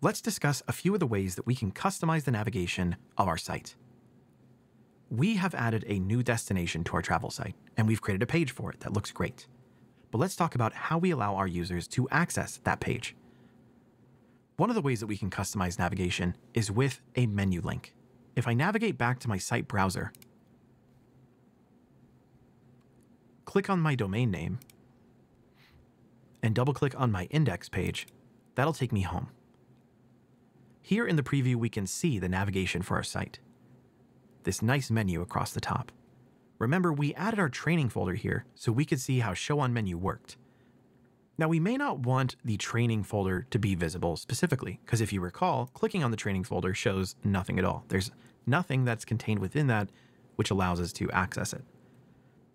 Let's discuss a few of the ways that we can customize the navigation of our site. We have added a new destination to our travel site, and we've created a page for it that looks great. But let's talk about how we allow our users to access that page. One of the ways that we can customize navigation is with a menu link. If I navigate back to my site browser, click on my domain name, and double-click on my index page, that'll take me home. Here in the preview, we can see the navigation for our site. This nice menu across the top. Remember, we added our training folder here so we could see how Show on Menu worked. Now, we may not want the training folder to be visible specifically, because if you recall, clicking on the training folder shows nothing at all. There's nothing that's contained within that which allows us to access it.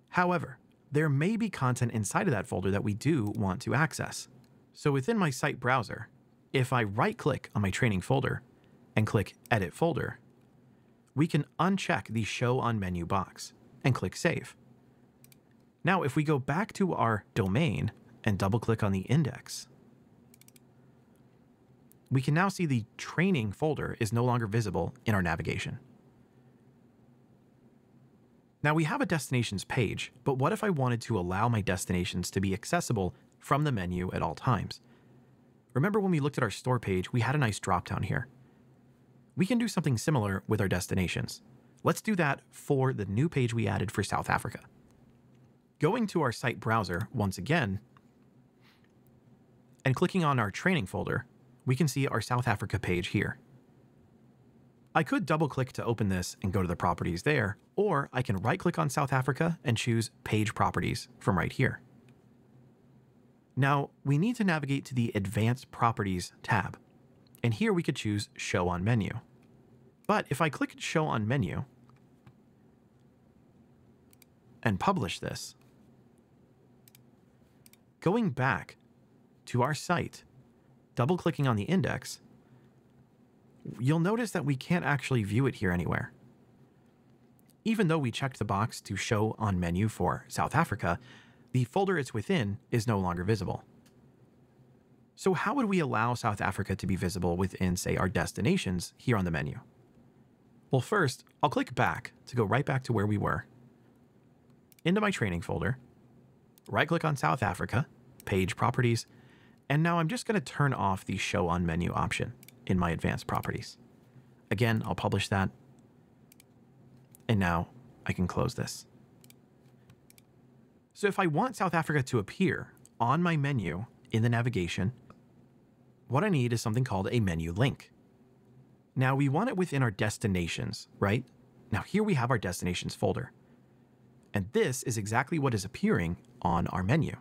However, there may be content inside of that folder that we do want to access. So within my site browser, if I right-click on my training folder and click Edit Folder, we can uncheck the Show on Menu box and click Save. Now, if we go back to our domain and double-click on the index, we can now see the training folder is no longer visible in our navigation. Now, we have a destinations page, but what if I wanted to allow my destinations to be accessible from the menu at all times? Remember when we looked at our store page, we had a nice drop-down here. We can do something similar with our destinations. Let's do that for the new page we added for South Africa. Going to our site browser once again, and clicking on our training folder, we can see our South Africa page here. I could double-click to open this and go to the properties there, or I can right-click on South Africa and choose Page Properties from right here. Now, we need to navigate to the Advanced Properties tab, and here we could choose Show on Menu. But if I click Show on Menu and publish this, going back to our site, double-clicking on the index, you'll notice that we can't actually view it here anywhere. Even though we checked the box to Show on Menu for South Africa, the folder it's within is no longer visible. So how would we allow South Africa to be visible within, say, our destinations here on the menu? Well, first, I'll click back to go right back to where we were, into my training folder, right-click on South Africa, Page Properties, and now I'm just going to turn off the Show on Menu option in my advanced properties. Again, I'll publish that. And now I can close this. So if I want South Africa to appear on my menu in the navigation, what I need is something called a menu link. Now we want it within our destinations, right? Now here we have our destinations folder. And this is exactly what is appearing on our menu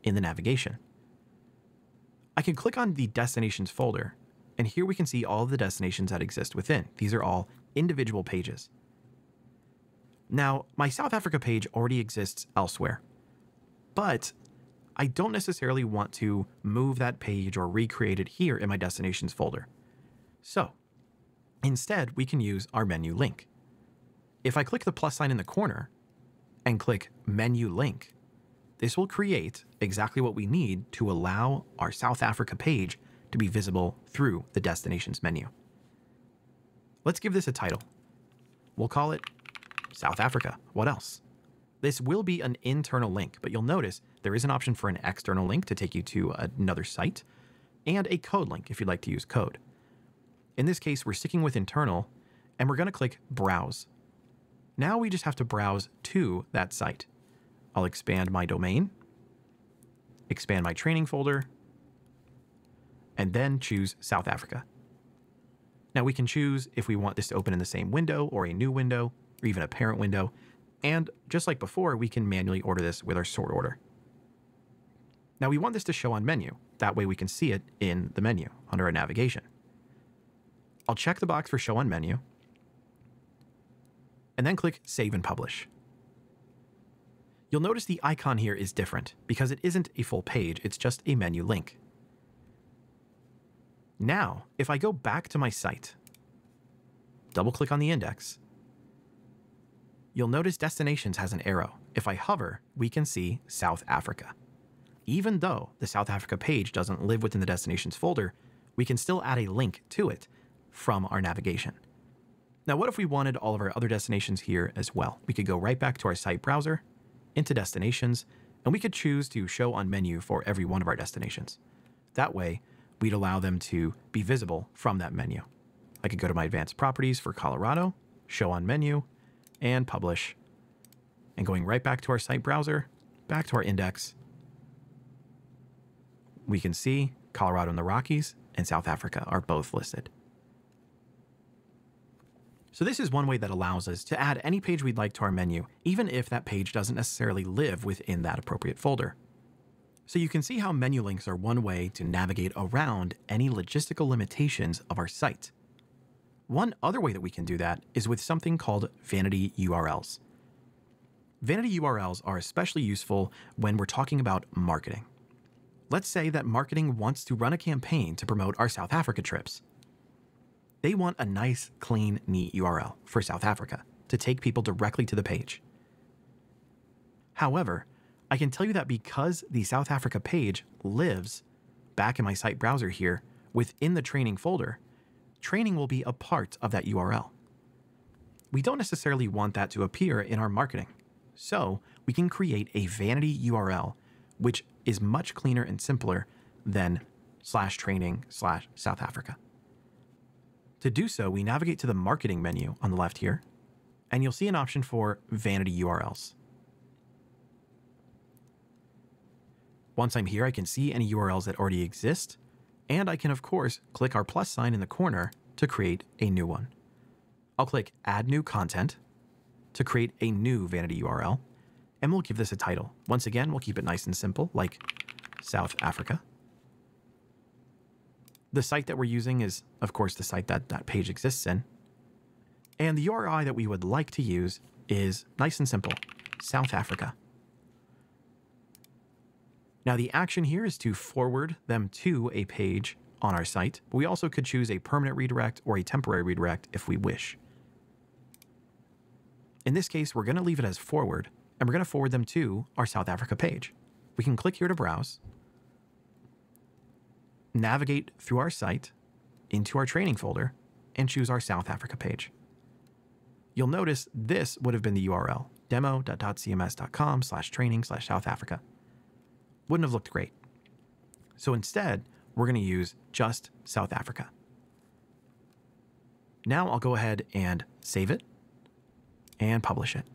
in the navigation. I can click on the destinations folder, and here we can see all of the destinations that exist within. These are all individual pages. Now, my South Africa page already exists elsewhere, but I don't necessarily want to move that page or recreate it here in my destinations folder. So instead, we can use our menu link. If I click the plus sign in the corner and click Menu Link, this will create exactly what we need to allow our South Africa page to be visible through the destinations menu. Let's give this a title. We'll call it South Africa. What else? This will be an internal link, but you'll notice there is an option for an external link to take you to another site, and a code link if you'd like to use code. In this case, we're sticking with internal, and we're going to click Browse. Now we just have to browse to that site. I'll expand my domain, expand my training folder, and then choose South Africa. Now we can choose if we want this to open in the same window or a new window, or even a parent window. And just like before, we can manually order this with our sort order. Now we want this to show on menu. That way we can see it in the menu under our navigation. I'll check the box for Show on Menu, and then click Save and Publish. You'll notice the icon here is different because it isn't a full page, it's just a menu link. Now, if I go back to my site, double-click on the index, you'll notice Destinations has an arrow. If I hover, we can see South Africa. Even though the South Africa page doesn't live within the Destinations folder, we can still add a link to it from our navigation. Now, what if we wanted all of our other destinations here as well? We could go right back to our site browser, into destinations, and we could choose to show on menu for every one of our destinations. That way, we'd allow them to be visible from that menu. I could go to my advanced properties for Colorado, show on menu, and publish. And going right back to our site browser, back to our index, we can see Colorado and the Rockies and South Africa are both listed. So this is one way that allows us to add any page we'd like to our menu, even if that page doesn't necessarily live within that appropriate folder. So you can see how menu links are one way to navigate around any logistical limitations of our site. One other way that we can do that is with something called vanity URLs. Vanity URLs are especially useful when we're talking about marketing. Let's say that marketing wants to run a campaign to promote our South Africa trips. They want a nice, clean, neat URL for South Africa to take people directly to the page. However, I can tell you that because the South Africa page lives back in my site browser here within the training folder, training will be a part of that URL. We don't necessarily want that to appear in our marketing, so we can create a vanity URL, which is much cleaner and simpler than /training/South Africa. To do so, we navigate to the marketing menu on the left here, and you'll see an option for vanity URLs. Once I'm here, I can see any URLs that already exist, and I can, of course, click our plus sign in the corner to create a new one. I'll click Add New Content to create a new vanity URL, and we'll give this a title. Once again, we'll keep it nice and simple, like South Africa. The site that we're using is, of course, the site that that page exists in. And the URI that we would like to use is nice and simple, South Africa. Now, the action here is to forward them to a page on our site, but we also could choose a permanent redirect or a temporary redirect if we wish. In this case, we're going to leave it as forward, and we're going to forward them to our South Africa page. We can click here to browse, navigate through our site into our training folder, and choose our South Africa page. You'll notice this would have been the URL, demo.cms.com/training/South Africa. Wouldn't have looked great. So instead, we're going to use just South Africa. Now I'll go ahead and save it and publish it.